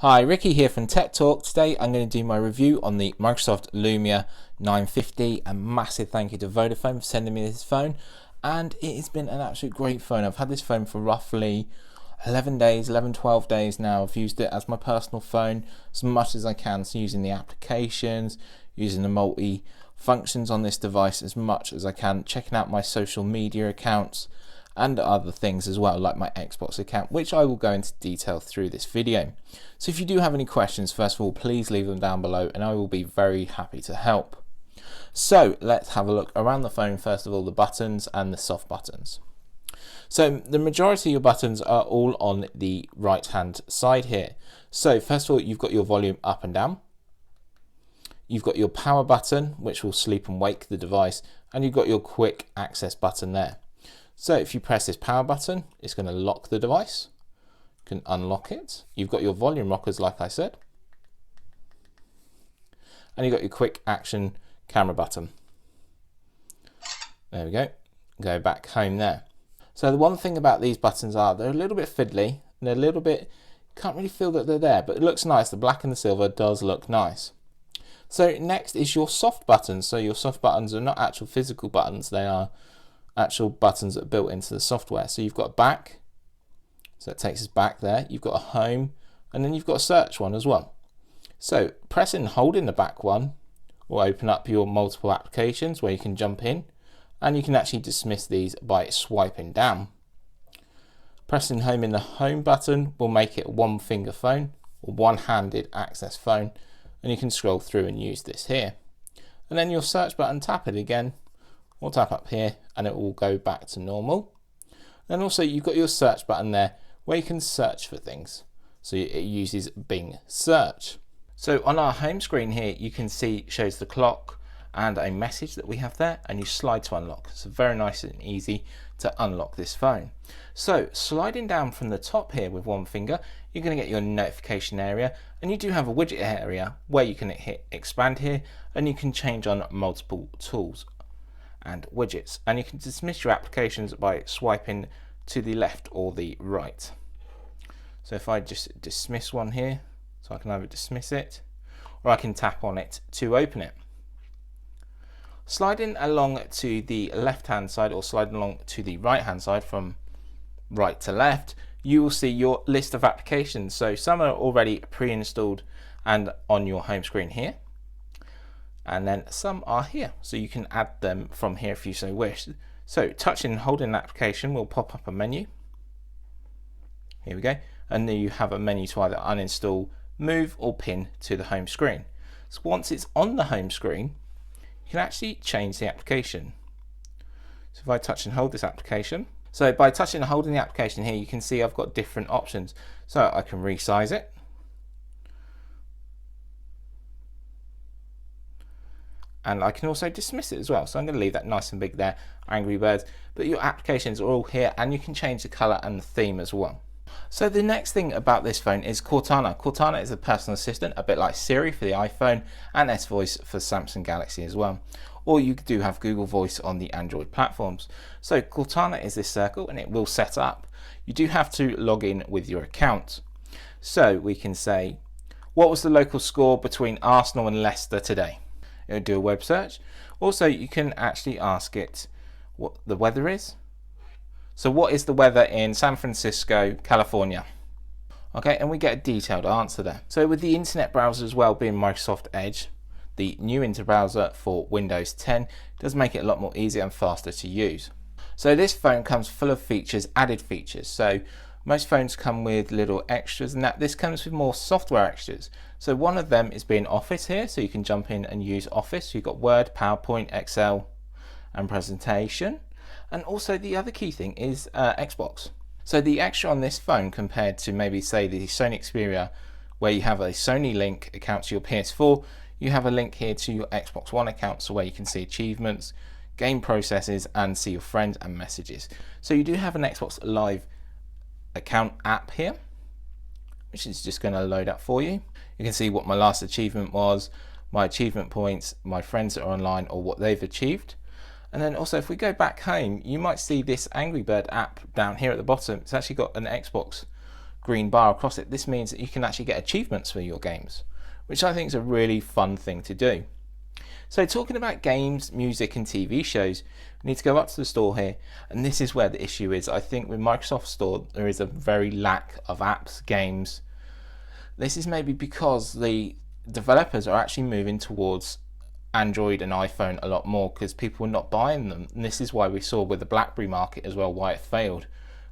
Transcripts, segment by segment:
Hi, Ricky here from Tech Talk. Today I'm going to do my review on the Microsoft Lumia 950. A massive thank you to Vodafone for sending me this phone, and it has been an absolute great phone. I've had this phone for roughly 12 days now. I've used it as my personal phone as much as I can, so using the applications, using the multi functions on this device as much as I can, checking out my social media accounts and other things as well, like my Xbox account, which I will go into detail through this video. So if you do have any questions, first of all, please leave them down below and I will be very happy to help. So let's have a look around the phone. First of all, the buttons and the soft buttons. So the majority of your buttons are all on the right hand side here. So first of all, you've got your volume up and down. You've got your power button, which will sleep and wake the device, and you've got your quick access button there. So if you press this power button, it's going to lock the device. You can unlock it. You've got your volume rockers, like I said. And you've got your quick action camera button. There we go. Go back home there. So the one thing about these buttons are they're a little bit fiddly. And they're a little bit, can't really feel that they're there, but it looks nice. The black and the silver does look nice. So next is your soft buttons. So your soft buttons are not actual physical buttons. They are actual buttons that are built into the software. So you've got a back, so it takes us back there. You've got a home, and then you've got a search one as well. So pressing and holding the back one will open up your multiple applications where you can jump in, and you can actually dismiss these by swiping down. Pressing home in the home button will make it a one finger phone or one-handed access phone, and you can scroll through and use this here. And then your search button, tap it again, or tap up here and it will go back to normal. And also you've got your search button there where you can search for things. So it uses Bing search. So on our home screen here, you can see shows the clock and a message that we have there, and you slide to unlock. So very nice and easy to unlock this phone. So sliding down from the top here with one finger, you're going to get your notification area, and you do have a widget area where you can hit expand here and you can change on multiple tools and widgets, and you can dismiss your applications by swiping to the left or the right. So if I just dismiss one here, so I can either dismiss it or I can tap on it to open it. Sliding along to the left hand side or sliding along to the right hand side from right to left, you will see your list of applications. So some are already pre-installed and on your home screen here, and then some are here, so you can add them from here if you so wish. So touching and holding an application will pop up a menu. Here we go, and then you have a menu to either uninstall, move or pin to the home screen. So once it's on the home screen, you can actually change the application. So if I touch and hold this application, so by touching and holding the application here, you can see I've got different options. So I can resize it, and I can also dismiss it as well. So I'm going to leave that nice and big there, Angry Birds, but your applications are all here and you can change the color and the theme as well. So the next thing about this phone is Cortana. Cortana is a personal assistant, a bit like Siri for the iPhone and S-Voice for Samsung Galaxy as well. Or you do have Google Voice on the Android platforms. So Cortana is this circle and it will set up. You do have to log in with your account. So we can say, what was the local score between Arsenal and Leicester today? It'll do a web search. Also, you can actually ask it what the weather is. So what is the weather in San Francisco, California? Okay, and we get a detailed answer there. So with the internet browser as well being Microsoft Edge, the new internet browser for Windows 10 does make it a lot more easier and faster to use. So this phone comes full of features, added features. So most phones come with little extras, and this comes with more software extras. So one of them is being Office here, so you can jump in and use Office. You've got Word, PowerPoint, Excel, and presentation. And also the other key thing is Xbox. So the extra on this phone compared to maybe say the Sony Xperia, where you have a Sony link account to your PS4, you have a link here to your Xbox One account, so where you can see achievements, game processes, and see your friends and messages. So you do have an Xbox Live account app here, which is just going to load up for you. You can see what my last achievement was, my achievement points, my friends that are online or what they've achieved. And then also if we go back home, you might see this Angry Bird app down here at the bottom. It's actually got an Xbox green bar across it, this means that you can actually get achievements for your games, which I think is a really fun thing to do. So talking about games, music and TV shows, we need to go up to the store here, and this is where the issue is. I think with Microsoft Store there is a very lack of apps, games. This is maybe because the developers are actually moving towards Android and iPhone a lot more because people were not buying them, and this is why we saw with the BlackBerry market as well why it failed,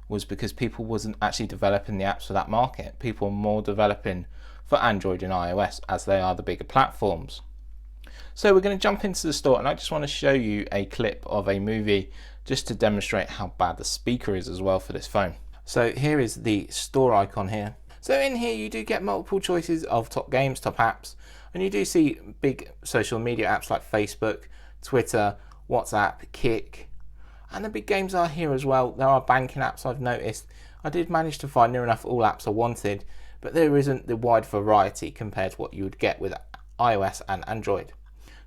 was because people wasn't actually developing the apps for that market. People are more developing for Android and iOS as they are the bigger platforms. So we're going to jump into the store, and I just want to show you a clip of a movie just to demonstrate how bad the speaker is as well for this phone. So here is the store icon here. So in here you do get multiple choices of top games, top apps, and you do see big social media apps like Facebook, Twitter, WhatsApp, Kik, and the big games are here as well. There are banking apps I've noticed. I did manage to find near enough all apps I wanted, but there isn't the wide variety compared to what you would get with iOS and Android.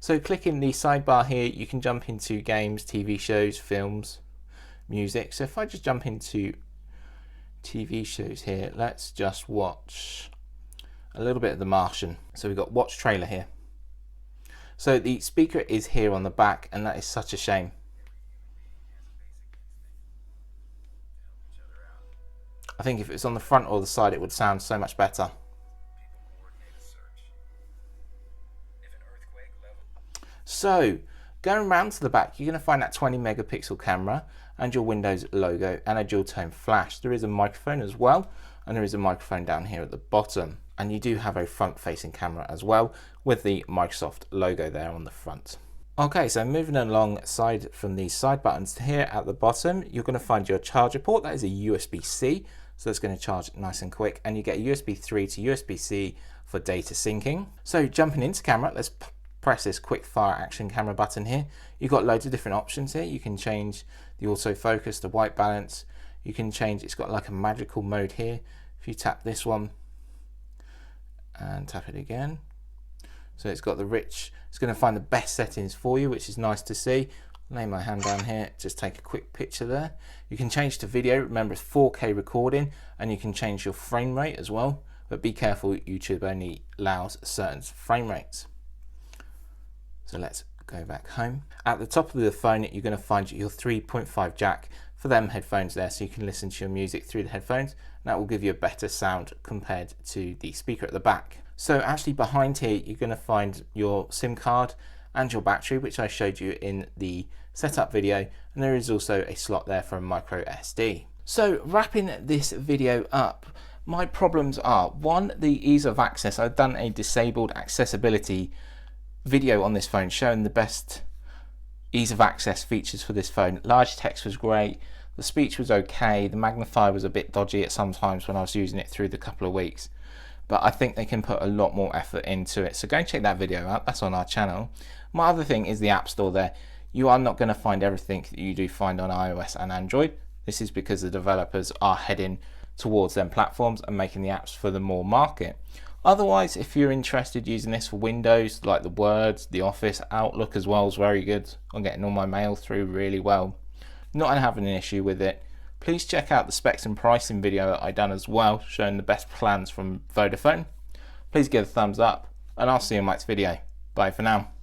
So clicking the sidebar here, you can jump into games, TV shows, films, music. So if I just jump into TV shows here, let's just watch a little bit of The Martian. So we've got watch trailer here. So the speaker is here on the back, and that is such a shame. I think if it was on the front or the side it would sound so much better. So going around to the back, you're going to find that 20 megapixel camera and your Windows logo and a dual tone flash. There is a microphone as well, and there is a microphone down here at the bottom, and you do have a front facing camera as well with the Microsoft logo there on the front. Okay, so moving alongside from these side buttons here at the bottom, you're going to find your charger port. That is a USB-C, so it's going to charge nice and quick, and you get a USB 3 to USB-C for data syncing. So jumping into camera, let's press this quick fire action camera button here. You've got loads of different options here. You can change the autofocus, the white balance. You can change, it's got like a magical mode here. If you tap this one and tap it again, so it's got the rich, it's going to find the best settings for you, which is nice to see. Lay my hand down here, just take a quick picture there. You can change to video, remember it's 4K recording, and you can change your frame rate as well, but be careful, YouTube only allows certain frame rates. So let's go back home. At the top of the phone, you're going to find your 3.5 jack for them headphones there, so you can listen to your music through the headphones, and that will give you a better sound compared to the speaker at the back. So actually behind here, you're going to find your SIM card and your battery, which I showed you in the setup video, and there is also a slot there for a micro SD. So wrapping this video up, my problems are, one, the ease of access. I've done a disabled accessibility video on this phone showing the best ease of access features for this phone. Large text was great, the speech was okay, the magnifier was a bit dodgy at some times when I was using it through the couple of weeks, but I think they can put a lot more effort into it, so go and check that video out. That's on our channel. My other thing is the App Store there. You are not going to find everything that you do find on iOS and Android. This is because the developers are heading towards them platforms and making the apps for the more market. Otherwise, if you're interested using this for Windows, like the Word, the Office, Outlook as well is very good. I'm getting all my mail through really well. Not having an issue with it. Please check out the specs and pricing video that I done as well, showing the best plans from Vodafone. Please give a thumbs up, and I'll see you in my next video. Bye for now.